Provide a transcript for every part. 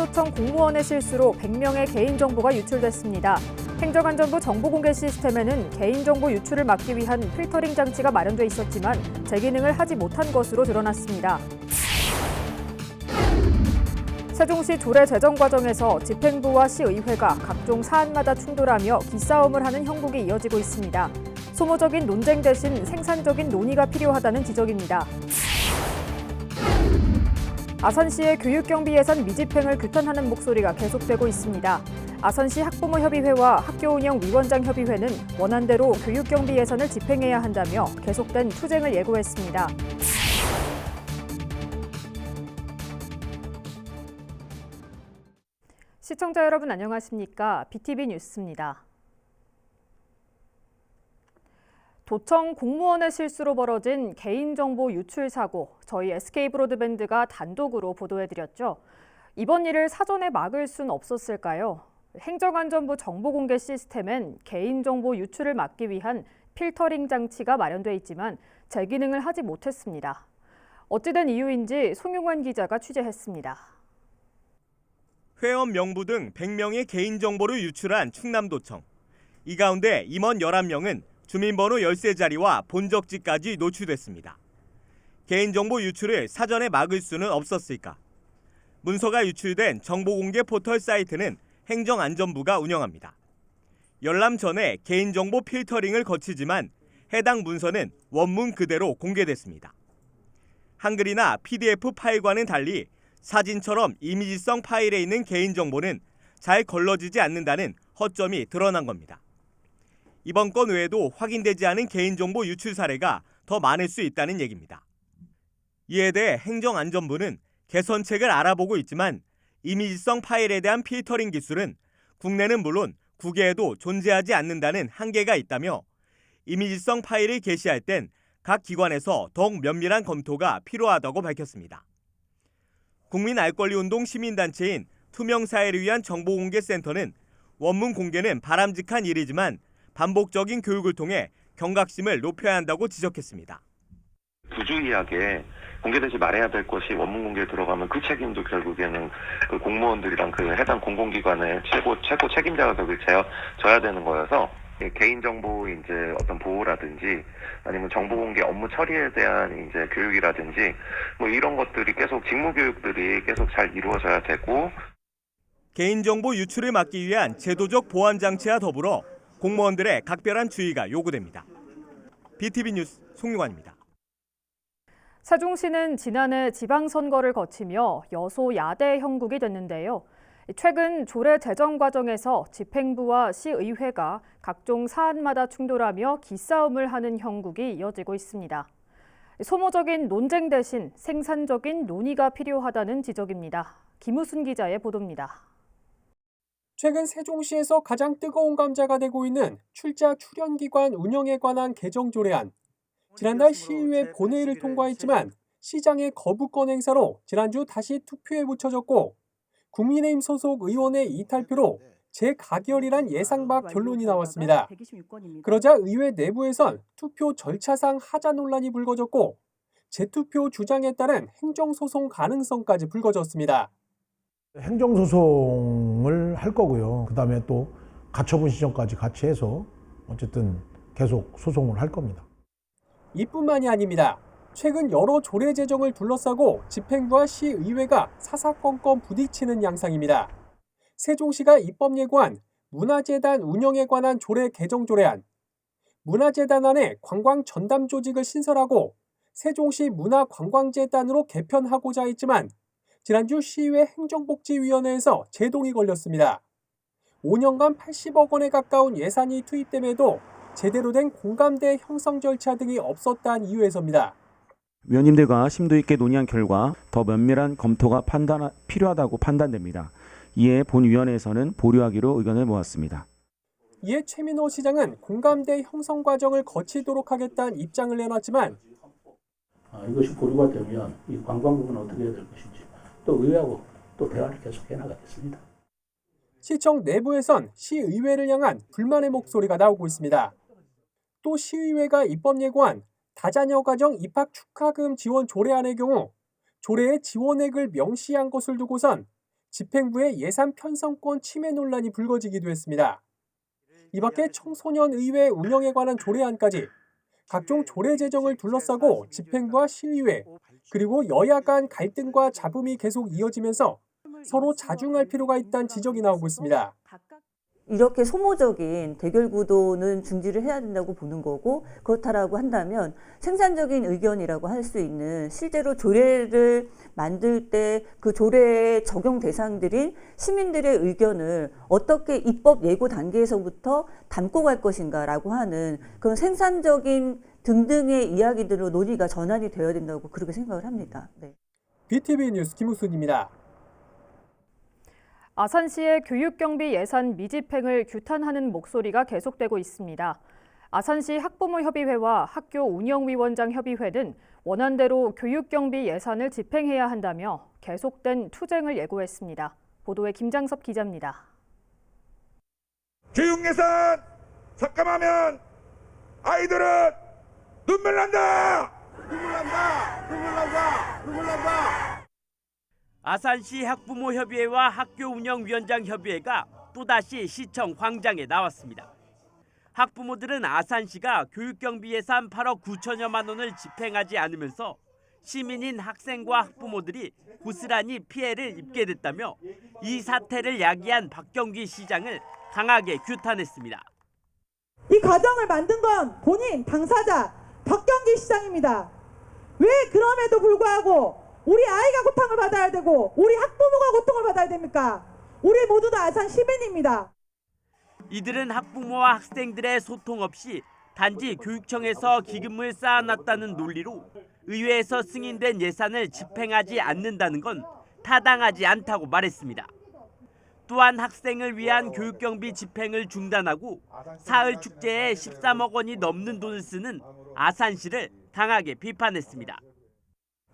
충남도청 공무원의 실수로 100명의 개인정보가 유출됐습니다. 행정안전부 정보공개 시스템에는 개인정보 유출을 막기 위한 필터링 장치가 마련돼 있었지만 재기능을 하지 못한 것으로 드러났습니다. 세종시 조례 제정 과정에서 집행부와 시의회가 각종 사안마다 충돌하며 기싸움을 하는 형국이 이어지고 있습니다. 소모적인 논쟁 대신 생산적인 논의가 필요하다는 지적입니다. 아산시의 교육경비 예산 미집행을 규탄하는 목소리가 계속되고 있습니다. 아산시 학부모협의회와 학교운영위원장협의회는 원안대로 교육경비 예산을 집행해야 한다며 계속된 투쟁을 예고했습니다. 시청자 여러분 안녕하십니까? BTV 뉴스입니다. 도청 공무원의 실수로 벌어진 개인정보 유출 사고, 저희 SK브로드밴드가 단독으로 보도해드렸죠. 이번 일을 사전에 막을 순 없었을까요? 행정안전부 정보공개 시스템엔 개인정보 유출을 막기 위한 필터링 장치가 마련돼 있지만 재기능을 하지 못했습니다. 어찌된 이유인지 송용환 기자가 취재했습니다. 회원 명부 등 100명의 개인정보를 유출한 충남도청. 이 가운데 임원 11명은 주민번호 열쇠 자리와 본적지까지 노출됐습니다. 개인정보 유출을 사전에 막을 수는 없었을까? 문서가 유출된 정보공개 포털 사이트는 행정안전부가 운영합니다. 열람 전에 개인정보 필터링을 거치지만 해당 문서는 원문 그대로 공개됐습니다. 한글이나 PDF 파일과는 달리 사진처럼 이미지성 파일에 있는 개인정보는 잘 걸러지지 않는다는 허점이 드러난 겁니다. 이번 건 외에도 확인되지 않은 개인정보 유출 사례가 더 많을 수 있다는 얘기입니다. 이에 대해 행정안전부는 개선책을 알아보고 있지만 이미지성 파일에 대한 필터링 기술은 국내는 물론 국외에도 존재하지 않는다는 한계가 있다며 이미지성 파일을 게시할 땐 각 기관에서 더욱 면밀한 검토가 필요하다고 밝혔습니다. 국민알권리운동 시민단체인 투명사회를 위한 정보공개센터는 원문 공개는 바람직한 일이지만 반복적인 교육을 통해 경각심을 높여야 한다고 지적했습니다. 부주의하게 공개되지 말아야 될 것이 원문 공개에 들어가면 그 책임도 결국에는 그 공무원들이랑 그 해당 공공기관의 최고 책임자가 져야 되는 거여서 개인정보 이제 어떤 보호라든지 아니면 정보공개 업무 처리에 대한 이제 교육이라든지 뭐 이런 것들이 계속 직무 교육들이 계속 잘 이루어져야 되고 개인정보 유출을 막기 위한 제도적 보안 장치와 더불어 공무원들의 각별한 주의가 요구됩니다. BTV 뉴스 송용환입니다. 세종시는 지난해 지방선거를 거치며 여소야대 형국이 됐는데요. 최근 조례 제정 과정에서 집행부와 시의회가 각종 사안마다 충돌하며 기싸움을 하는 형국이 이어지고 있습니다. 소모적인 논쟁 대신 생산적인 논의가 필요하다는 지적입니다. 김우순 기자의 보도입니다. 최근 세종시에서 가장 뜨거운 감자가 되고 있는 출자 출연기관 운영에 관한 개정 조례안. 지난달 시의회 본회의를 통과했지만 시장의 거부권 행사로 지난주 다시 투표에 붙여졌고 국민의힘 소속 의원의 이탈표로 재가결이란 예상 밖 결론이 나왔습니다. 그러자 의회 내부에선 투표 절차상 하자 논란이 불거졌고 재투표 주장에 따른 행정소송 가능성까지 불거졌습니다. 행정소송을 할 거고요. 그다음에 또 가처분 신청까지 같이 해서 어쨌든 계속 소송을 할 겁니다. 이뿐만이 아닙니다. 최근 여러 조례 제정을 둘러싸고 집행부와 시의회가 사사건건 부딪히는 양상입니다. 세종시가 입법 예고한 문화재단 운영에 관한 조례 개정 조례안. 문화재단 안에 관광 전담 조직을 신설하고 세종시 문화관광재단으로 개편하고자 했지만 지난주 시의회 행정복지위원회에서 제동이 걸렸습니다. 5년간 80억 원에 가까운 예산이 투입됨에도 제대로 된 공감대 형성 절차 등이 없었다는 이유에서입니다. 위원님들과 심도 있게 논의한 결과 더 면밀한 검토가 필요하다고 판단됩니다. 이에 본위원회에서는 보류하기로 의견을 모았습니다. 이에 최민호 시장은 공감대 형성 과정을 거치도록 하겠다는 입장을 내놨지만 이것이 보류가 되면 이 관광 부분은 어떻게 해야 될 것인지 또 의회하고 또 대화를 계속해 나가겠습니다. 시청 내부에선 시의회를 향한 불만의 목소리가 나오고 있습니다. 또 시의회가 입법 예고한 다자녀 가정 입학 축하금 지원 조례안의 경우 조례에 지원액을 명시한 것을 두고선 집행부의 예산 편성권 침해 논란이 불거지기도 했습니다. 이 밖에 청소년의회 운영에 관한 조례안까지 각종 조례 제정을 둘러싸고 집행부와 시의회 그리고 여야 간 갈등과 잡음이 계속 이어지면서 서로 자중할 필요가 있다는 지적이 나오고 있습니다. 이렇게 소모적인 대결 구도는 중지를 해야 된다고 보는 거고, 그렇다라고 한다면 생산적인 의견이라고 할 수 있는 실제로 조례를 만들 때 그 조례 적용 대상들인 시민들의 의견을 어떻게 입법 예고 단계에서부터 담고 갈 것인가라고 하는 그런 생산적인 등등의 이야기들로 논의가 전환이 되어야 된다고 그렇게 생각을 합니다. 네. BTV 뉴스 김우순입니다. 아산시의 교육경비 예산 미집행을 규탄하는 목소리가 계속되고 있습니다. 아산시 학부모협의회와 학교운영위원장협의회는 원안대로 교육경비 예산을 집행해야 한다며 계속된 투쟁을 예고했습니다. 보도에 김장섭 기자입니다. 교육예산 삭감하면 아이들은 눈물 난다! 눈물 난다! 눈물 난다! 눈물 난다! 아산시 학부모협의회와 학교운영위원장협의회가 또다시 시청 광장에 나왔습니다. 학부모들은 아산시가 교육경비 예산 8억 9천여만 원을 집행하지 않으면서 시민인 학생과 학부모들이 고스란히 피해를 입게 됐다며 이 사태를 야기한 박경기 시장을 강하게 규탄했습니다. 이 과정을 만든 건 본인 당사자 박경기 시장입니다. 왜 그럼에도 불구하고 우리 아이가 고통을 받아야 되고 우리 학부모가 고통을 받아야 됩니까? 우리 모두 다 아산 시민입니다. 이들은 학부모와 학생들의 소통 없이 단지 교육청에서 기금을 쌓아놨다는 논리로 의회에서 승인된 예산을 집행하지 않는다는 건 타당하지 않다고 말했습니다. 또한 학생을 위한 교육경비 집행을 중단하고 사흘 축제에 13억 원이 넘는 돈을 쓰는 아산시를 강하게 비판했습니다.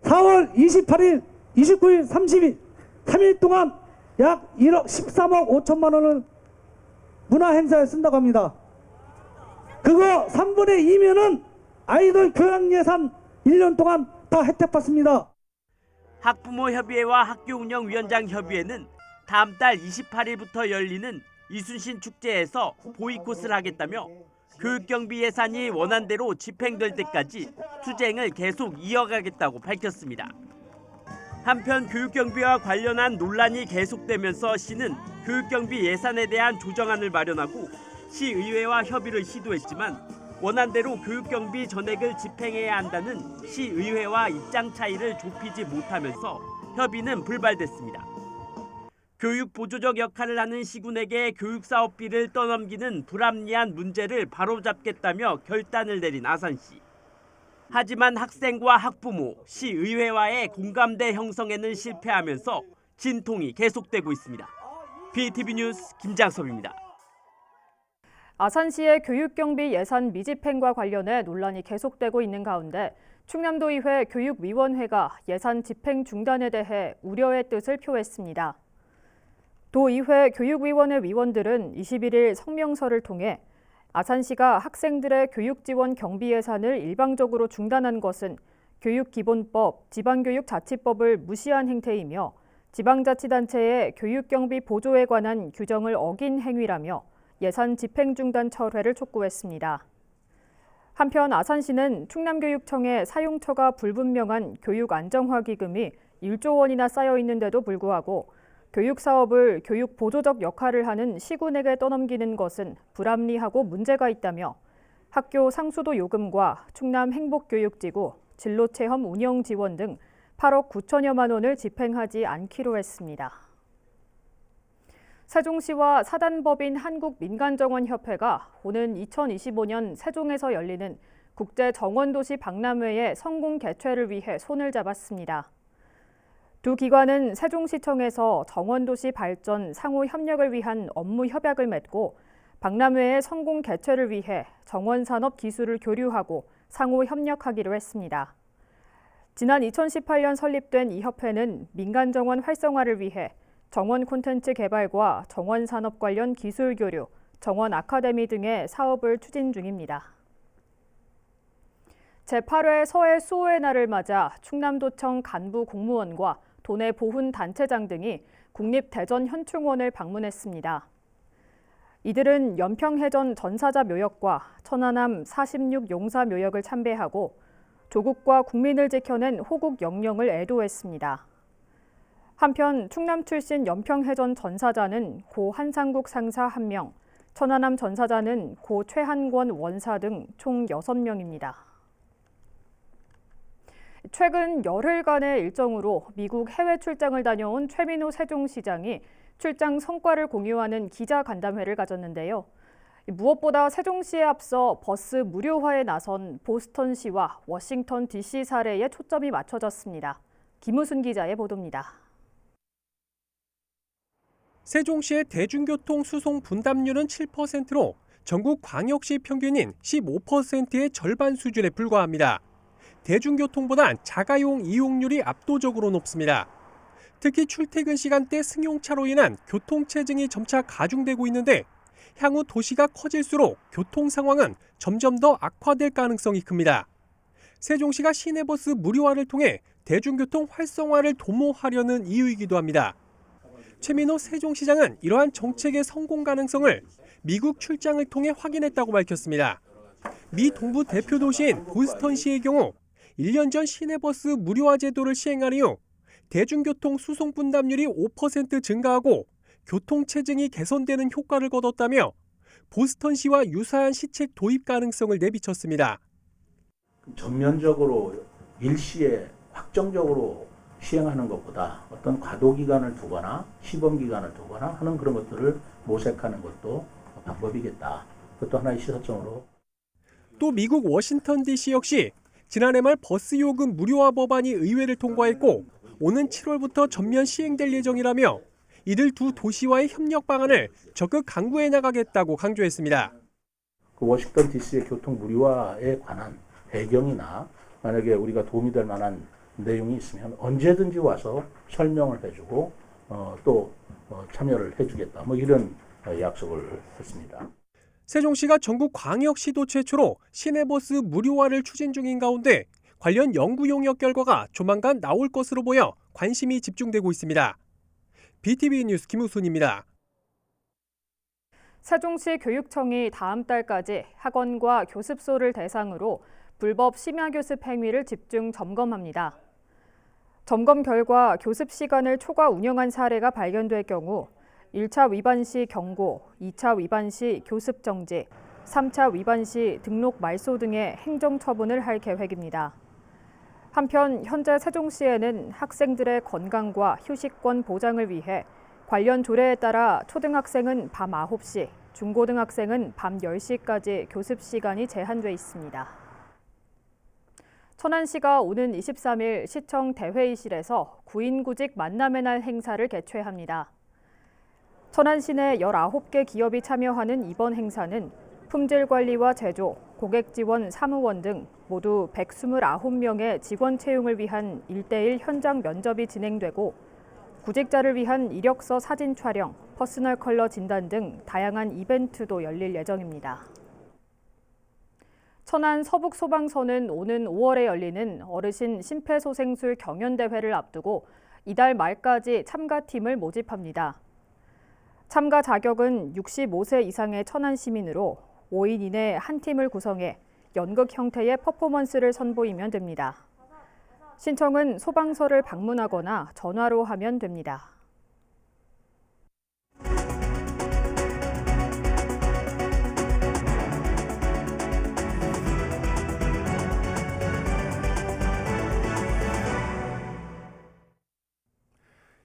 4월 28일, 29일, 30일, 3일 동안 약 1억 13억 5천만 원을 문화행사에 쓴다고 합니다. 그거 3분의 2면은 아이돌 교양예산 1년 동안 다 혜택받습니다. 학부모협의회와 학교운영위원장협의회는 다음 달 28일부터 열리는 이순신 축제에서 보이콧을 하겠다며 교육경비 예산이 원안대로 집행될 때까지 투쟁을 계속 이어가겠다고 밝혔습니다. 한편 교육경비와 관련한 논란이 계속되면서 시는 교육경비 예산에 대한 조정안을 마련하고 시의회와 협의를 시도했지만 원안대로 교육경비 전액을 집행해야 한다는 시의회와 입장 차이를 좁히지 못하면서 협의는 불발됐습니다. 교육 보조적 역할을 하는 시군에게 교육사업비를 떠넘기는 불합리한 문제를 바로잡겠다며 결단을 내린 아산시. 하지만 학생과 학부모, 시의회와의 공감대 형성에는 실패하면서 진통이 계속되고 있습니다. BTV 뉴스 김장섭입니다. 아산시의 교육경비 예산 미집행과 관련해 논란이 계속되고 있는 가운데 충남도의회 교육위원회가 예산 집행 중단에 대해 우려의 뜻을 표했습니다. 도의회 교육위원회 위원들은 21일 성명서를 통해 아산시가 학생들의 교육지원 경비 예산을 일방적으로 중단한 것은 교육기본법, 지방교육자치법을 무시한 행태이며 지방자치단체의 교육경비 보조에 관한 규정을 어긴 행위라며 예산 집행 중단 철회를 촉구했습니다. 한편 아산시는 충남교육청에 사용처가 불분명한 교육안정화기금이 1조 원이나 쌓여 있는데도 불구하고 교육사업을 교육보조적 역할을 하는 시군에게 떠넘기는 것은 불합리하고 문제가 있다며 학교 상수도 요금과 충남행복교육지구, 진로체험 운영 지원 등 8억 9천여만 원을 집행하지 않기로 했습니다. 세종시와 사단법인 한국민간정원협회가 오는 2025년 세종에서 열리는 국제정원도시 박람회의 성공 개최를 위해 손을 잡았습니다. 두 기관은 세종시청에서 정원도시 발전 상호 협력을 위한 업무 협약을 맺고 박람회의 성공 개최를 위해 정원산업 기술을 교류하고 상호 협력하기로 했습니다. 지난 2018년 설립된 이 협회는 민간정원 활성화를 위해 정원 콘텐츠 개발과 정원산업 관련 기술 교류, 정원 아카데미 등의 사업을 추진 중입니다. 제8회 서해 수호의 날을 맞아 충남도청 간부 공무원과 도내 보훈 단체장 등이 국립대전현충원을 방문했습니다. 이들은 연평해전 전사자 묘역과 천안함 46 용사 묘역을 참배하고 조국과 국민을 지켜낸 호국 영령을 애도했습니다. 한편 충남 출신 연평해전 전사자는 고 한상국 상사 1명, 천안함 전사자는 고 최한권 원사 등 총 6명입니다. 최근 열흘간의 일정으로 미국 해외 출장을 다녀온 최민호 세종시장이 출장 성과를 공유하는 기자간담회를 가졌는데요. 무엇보다 세종시에 앞서 버스 무료화에 나선 보스턴시와 워싱턴 DC 사례에 초점이 맞춰졌습니다. 김우순 기자의 보도입니다. 세종시의 대중교통 수송 분담률은 7%로 전국 광역시 평균인 15%의 절반 수준에 불과합니다. 대중교통보단 자가용 이용률이 압도적으로 높습니다. 특히 출퇴근 시간대 승용차로 인한 교통체증이 점차 가중되고 있는데 향후 도시가 커질수록 교통 상황은 점점 더 악화될 가능성이 큽니다. 세종시가 시내버스 무료화를 통해 대중교통 활성화를 도모하려는 이유이기도 합니다. 최민호 세종시장은 이러한 정책의 성공 가능성을 미국 출장을 통해 확인했다고 밝혔습니다. 미 동부 대표 도시인 보스턴시의 경우 1년 전 시내버스 무료화 제도를 시행한 이후 대중교통 수송 분담률이 5% 증가하고 교통체증이 개선되는 효과를 거뒀다며 보스턴시와 유사한 시책 도입 가능성을 내비쳤습니다. 전면적으로 일시에 확정적으로 시행하는 것보다 어떤 과도 기간을 두거나 시범 기간을 두거나 하는 그런 것들을 모색하는 것도 방법이겠다. 그것도 하나의 시사점으로. 또 미국 워싱턴 DC 역시 지난해 말 버스 요금 무료화 법안이 의회를 통과했고 오는 7월부터 전면 시행될 예정이라며 이들 두 도시와의 협력 방안을 적극 강구해 나가겠다고 강조했습니다. 그 워싱턴 DC의 교통 무료화에 관한 배경이나 만약에 우리가 도움이 될 만한 내용이 있으면 언제든지 와서 설명을 해주고 또 참여를 해주겠다. 뭐 이런 약속을 했습니다. 세종시가 전국 광역시도 최초로 시내버스 무료화를 추진 중인 가운데 관련 연구 용역 결과가 조만간 나올 것으로 보여 관심이 집중되고 있습니다. BTV 뉴스 김우순입니다. 세종시 교육청이 다음 달까지 학원과 교습소를 대상으로 불법 심야 교습 행위를 집중 점검합니다. 점검 결과 교습 시간을 초과 운영한 사례가 발견될 경우 1차 위반 시 경고, 2차 위반 시 교습 정지, 3차 위반 시 등록 말소 등의 행정 처분을 할 계획입니다. 한편 현재 세종시에는 학생들의 건강과 휴식권 보장을 위해 관련 조례에 따라 초등학생은 밤 9시, 중고등학생은 밤 10시까지 교습 시간이 제한돼 있습니다. 천안시가 오는 23일 시청 대회의실에서 구인구직 만남의 날 행사를 개최합니다. 천안시 내 19개 기업이 참여하는 이번 행사는 품질 관리와 제조, 고객 지원 사무원 등 모두 129명의 직원 채용을 위한 1:1 현장 면접이 진행되고 구직자를 위한 이력서 사진 촬영, 퍼스널 컬러 진단 등 다양한 이벤트도 열릴 예정입니다. 천안 서북소방서는 오는 5월에 열리는 어르신 심폐소생술 경연대회를 앞두고 이달 말까지 참가팀을 모집합니다. 참가 자격은 65세 이상의 천안 시민으로 5인 이내 한 팀을 구성해 연극 형태의 퍼포먼스를 선보이면 됩니다. 신청은 소방서를 방문하거나 전화로 하면 됩니다.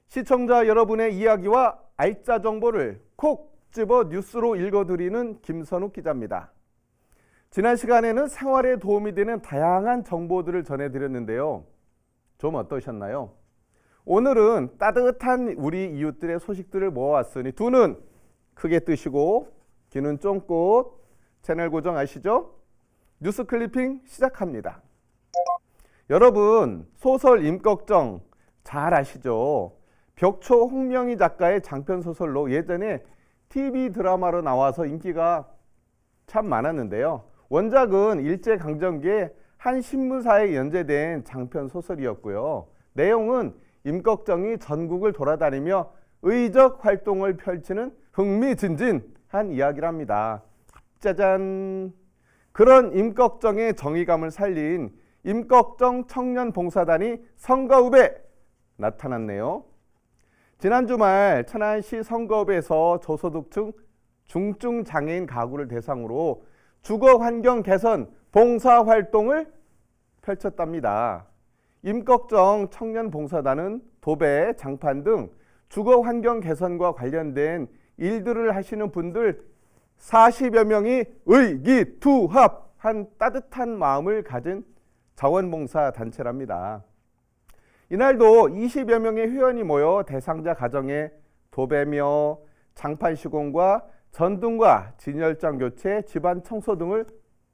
시청자 여러분의 이야기와 알짜 정보를 콕 집어 뉴스로 읽어드리는 김선욱 기자입니다. 지난 시간에는 생활에 도움이 되는 다양한 정보들을 전해드렸는데요. 좀 어떠셨나요? 오늘은 따뜻한 우리 이웃들의 소식들을 모아왔으니 두 눈 크게 뜨시고 귀는 쫑긋 채널 고정하시죠? 뉴스 클리핑 시작합니다. 여러분 소설 임꺽정 잘 아시죠? 벽초 홍명희 작가의 장편 소설로 예전에 TV 드라마로 나와서 인기가 참 많았는데요. 원작은 일제강점기에 한 신문사에 연재된 장편 소설이었고요. 내용은 임꺽정이 전국을 돌아다니며 의적 활동을 펼치는 흥미진진한 이야기랍니다. 짜잔! 그런 임꺽정의 정의감을 살린 임꺽정 청년봉사단이 선거읍에 나타났네요. 지난 주말 천안시 선거읍에서 저소득층 중증장애인 가구를 대상으로 주거환경 개선 봉사활동을 펼쳤답니다. 임꺽정 청년봉사단은 도배, 장판 등 주거환경 개선과 관련된 일들을 하시는 분들 40여 명이 의기투합한 따뜻한 마음을 가진 자원봉사 단체랍니다. 이날도 20여 명의 회원이 모여 대상자 가정에 도배며 장판 시공과 전등과 진열장 교체, 집안 청소 등을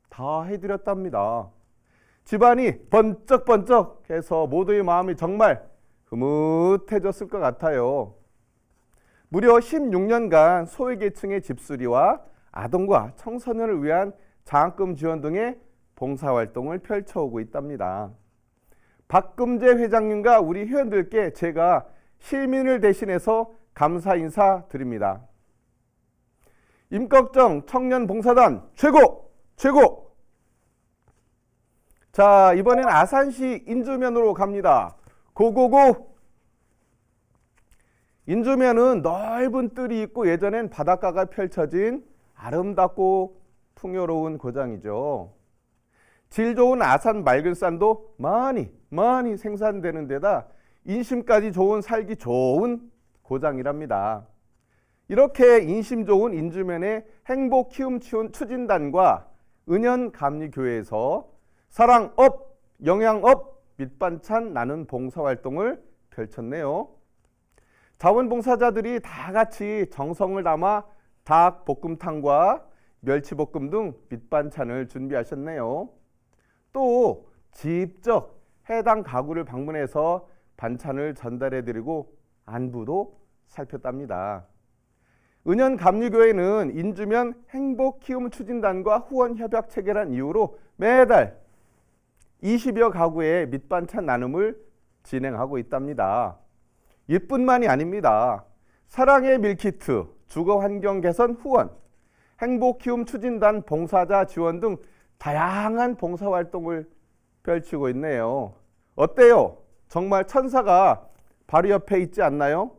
다 해드렸답니다. 집안이 번쩍번쩍해서 모두의 마음이 정말 흐뭇해졌을 것 같아요. 무려 16년간 소외계층의 집수리와 아동과 청소년을 위한 장학금 지원 등의 봉사활동을 펼쳐오고 있답니다. 박금재 회장님과 우리 회원들께 제가 시민을 대신해서 감사 인사 드립니다. 임꺽정 청년봉사단 최고! 최고! 자, 이번엔 아산시 인주면으로 갑니다. 고고고! 인주면은 넓은 뜰이 있고 예전엔 바닷가가 펼쳐진 아름답고 풍요로운 고장이죠. 질 좋은 아산 맑은 쌀도 많이 생산되는 데다 인심까지 좋은 살기 좋은 고장이랍니다. 이렇게 인심 좋은 인주면의 행복 키움 추진단과 은연감리교회에서 사랑업, 영양업, 밑반찬 나눈 봉사활동을 펼쳤네요. 자원봉사자들이 다 같이 정성을 담아 닭볶음탕과 멸치볶음 등 밑반찬을 준비하셨네요. 또 직접 해당 가구를 방문해서 반찬을 전달해드리고 안부도 살폈답니다. 은연감리교회는 인주면 행복키움 추진단과 후원협약 체결한 이후로 매달 20여 가구의 밑반찬 나눔을 진행하고 있답니다. 이뿐만이 아닙니다. 사랑의 밀키트, 주거환경 개선 후원, 행복키움 추진단 봉사자 지원 등 다양한 봉사활동을 펼치고 있네요. 어때요? 정말 천사가 바로 옆에 있지 않나요?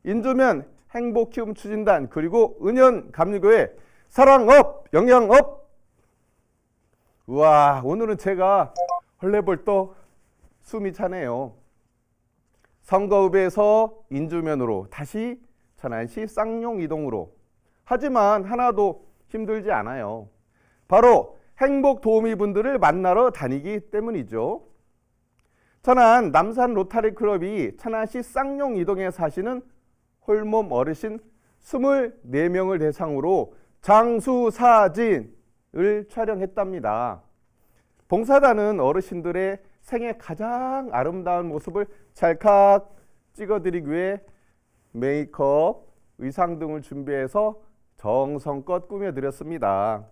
인주면 행복키움 추진단 그리고 은연감리교회 사랑업, 영양업. 우와, 오늘은 제가 헐레벌떡 숨이 차네요. 선거읍에서 인주면으로 다시 천안시 쌍용 이동으로. 하지만 하나도 힘들지 않아요. 바로 행복도우미분들을 만나러 다니기 때문이죠. 천안 남산 로타리클럽이 천안시 쌍용 이동에 사시는 홀몸 어르신 24명을 대상으로 장수사진을 촬영했답니다. 봉사단은 어르신들의 생애 가장 아름다운 모습을 찰칵 찍어드리기 위해 메이크업, 의상 등을 준비해서 정성껏 꾸며드렸습니다.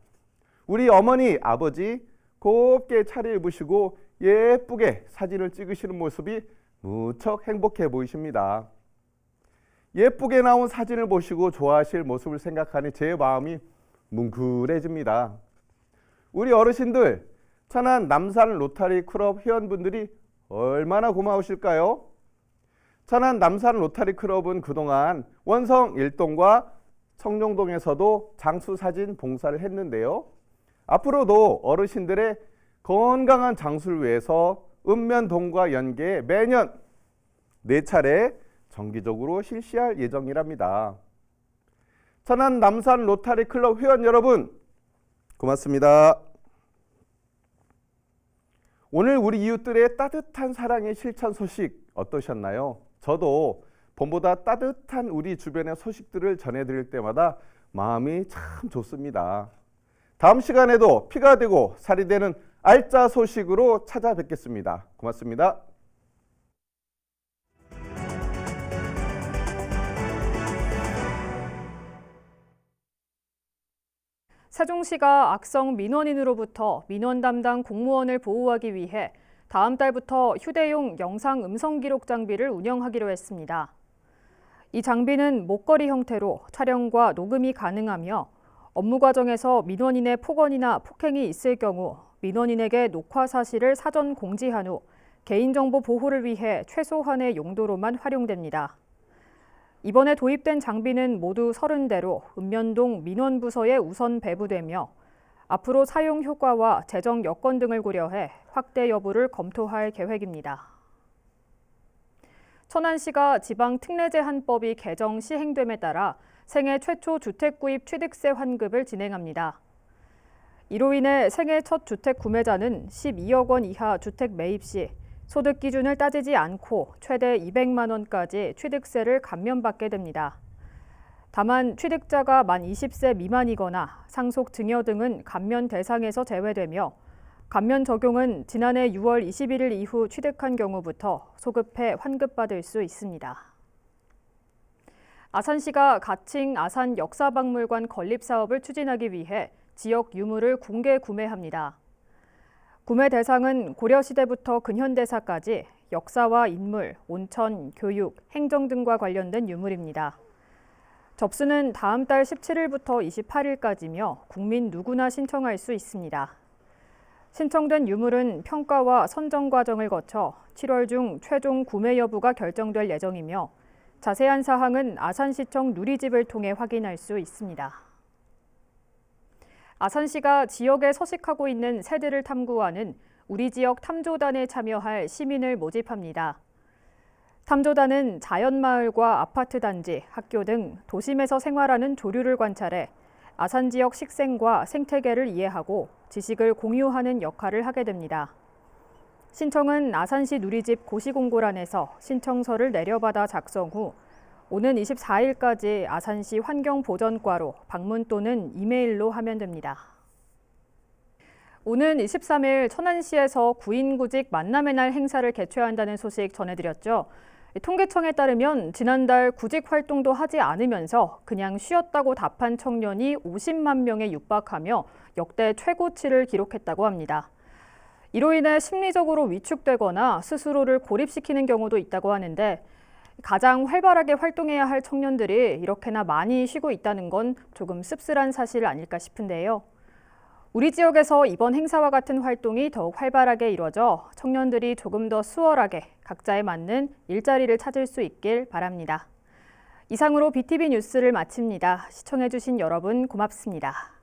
우리 어머니, 아버지 곱게 차려입으시고 예쁘게 사진을 찍으시는 모습이 무척 행복해 보이십니다. 예쁘게 나온 사진을 보시고 좋아하실 모습을 생각하니 제 마음이 뭉클해집니다. 우리 어르신들, 천안 남산 로타리 클럽 회원분들이 얼마나 고마우실까요? 천안 남산 로타리 클럽은 그동안 원성 1동과 청룡동에서도 장수사진 봉사를 했는데요. 앞으로도 어르신들의 건강한 장수를 위해서 읍면동과 연계해 매년 4차례 정기적으로 실시할 예정이랍니다. 천안 남산 로타리 클럽 회원 여러분, 고맙습니다. 오늘 우리 이웃들의 따뜻한 사랑의 실천 소식 어떠셨나요? 저도 봄보다 따뜻한 우리 주변의 소식들을 전해드릴 때마다 마음이 참 좋습니다. 다음 시간에도 피가 되고 살이 되는 알짜 소식으로 찾아뵙겠습니다. 고맙습니다. 세종시가 악성 민원인으로부터 민원 담당 공무원을 보호하기 위해 다음 달부터 휴대용 영상 음성 기록 장비를 운영하기로 했습니다. 이 장비는 목걸이 형태로 촬영과 녹음이 가능하며 업무 과정에서 민원인의 폭언이나 폭행이 있을 경우 민원인에게 녹화 사실을 사전 공지한 후 개인정보 보호를 위해 최소한의 용도로만 활용됩니다. 이번에 도입된 장비는 모두 30대로 읍면동 민원부서에 우선 배부되며 앞으로 사용 효과와 재정 여건 등을 고려해 확대 여부를 검토할 계획입니다. 천안시가 지방특례제한법이 개정 시행됨에 따라 생애 최초 주택구입 취득세 환급을 진행합니다. 이로 인해 생애 첫 주택 구매자는 12억 원 이하 주택 매입 시 소득 기준을 따지지 않고 최대 200만 원까지 취득세를 감면받게 됩니다. 다만 취득자가 만 20세 미만이거나 상속 증여 등은 감면 대상에서 제외되며 감면 적용은 지난해 6월 21일 이후 취득한 경우부터 소급해 환급받을 수 있습니다. 아산시가 가칭 아산 역사박물관 건립 사업을 추진하기 위해 지역 유물을 공개 구매합니다. 구매 대상은 고려시대부터 근현대사까지 역사와 인물, 온천, 교육, 행정 등과 관련된 유물입니다. 접수는 다음 달 17일부터 28일까지며 국민 누구나 신청할 수 있습니다. 신청된 유물은 평가와 선정 과정을 거쳐 7월 중 최종 구매 여부가 결정될 예정이며 자세한 사항은 아산시청 누리집을 통해 확인할 수 있습니다. 아산시가 지역에 서식하고 있는 새들을 탐구하는 우리 지역 탐조단에 참여할 시민을 모집합니다. 탐조단은 자연마을과 아파트 단지, 학교 등 도심에서 생활하는 조류를 관찰해 아산 지역 식생과 생태계를 이해하고 지식을 공유하는 역할을 하게 됩니다. 신청은 아산시 누리집 고시공고란에서 신청서를 내려받아 작성 후 오는 24일까지 아산시 환경보전과로 방문 또는 이메일로 하면 됩니다. 오는 23일 천안시에서 구인구직 만남의 날 행사를 개최한다는 소식 전해드렸죠. 통계청에 따르면 지난달 구직 활동도 하지 않으면서 그냥 쉬었다고 답한 청년이 50만 명에 육박하며 역대 최고치를 기록했다고 합니다. 이로 인해 심리적으로 위축되거나 스스로를 고립시키는 경우도 있다고 하는데 가장 활발하게 활동해야 할 청년들이 이렇게나 많이 쉬고 있다는 건 조금 씁쓸한 사실 아닐까 싶은데요. 우리 지역에서 이번 행사와 같은 활동이 더욱 활발하게 이루어져 청년들이 조금 더 수월하게 각자에 맞는 일자리를 찾을 수 있길 바랍니다. 이상으로 BTV 뉴스를 마칩니다. 시청해주신 여러분 고맙습니다.